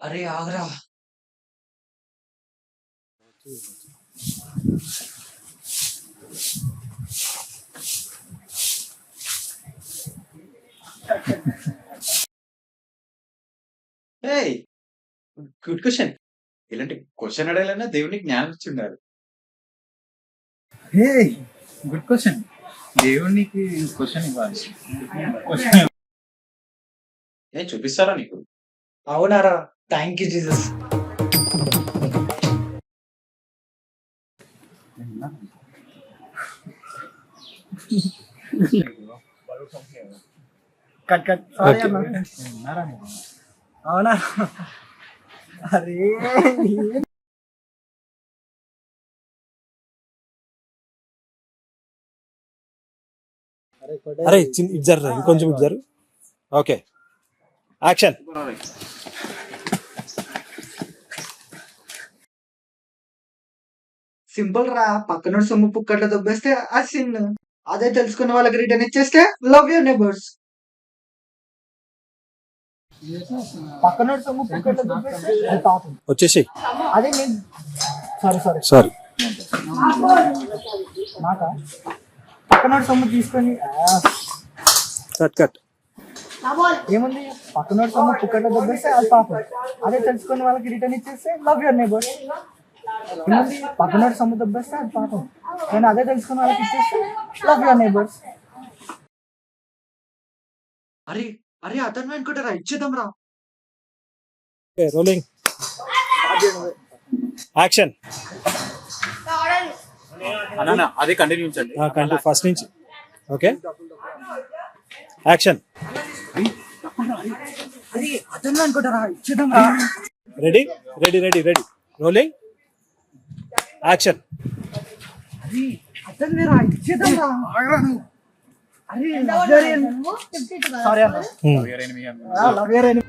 అరే ఆగరా. ఏయ్! Good question. ఇలాంటి క్వెషన్ అడగాలన్నా దేవునికి జ్ఞానం ఇచ్చి ఉండాలి. హే గుడ్ క్వశ్చన్. దేవునికి క్వశ్చన్ ఇవ్వాలి. క్వశ్చన్ నేను చూపిస్తారా నీకు? అవునారా, thank you Jesus. Cut cut. Sorry అన్న. ఉన్నారా మీరు? అవునా? అరే అరే ఇటు జర్రా, ఇంకొంచెం ఇటు జరు. Okay, action. సింపుల్ రా, పక్కన సొమ్ము పుక్కట్లో దొబ్బేస్తే ఆ సిన్. అదే తెలుసుకున్న వాళ్ళకి రిటర్న్ ఇచ్చేస్తే లవ్ యువర్ నేబర్స్. పక్కన సొమ్ము పుక్కట్లో దొబ్బేస్తే అది పాపం. వచ్చేసి అదే నేను. Sorry sorry sorry. నాకా? పక్కన సొమ్ము తీసుకొని కట్ కట్. ఏముంది, పక్కన సొమ్ము పుక్కట్లో దొబ్బేస్తే అది పాపం. అదే తెలుసుకున్న వాళ్ళకి రిటర్న్ ఇచ్చేస్తే లవ్ యువర్ నేబర్స్. ఏముంది, పక్కన సొమ్ము దొబ్బేస్తే అది పాపం. నేను అదే తెలుసుకున్న వాళ్ళకి ఇచ్చేస్తే లవ్ యువర్ నేబర్స్. అరే అరే అతను అనుకుంటారా, ఇచ్చేద్దాం రా. Okay, rolling, action. అన్న అదే కంటిన్యూ ఉంచండి. కంటిన్యూ ఫస్ట్ నుంచి. Okay, action. అది అతను అనుకుంటారా, ఇచ్చేద్దాం రా. Ready ready ready ready, rolling, action. అది అతను రా, ఇచ్చేద్దాం రా. అరే సారీ అన్న. Hmm. Love your enemy.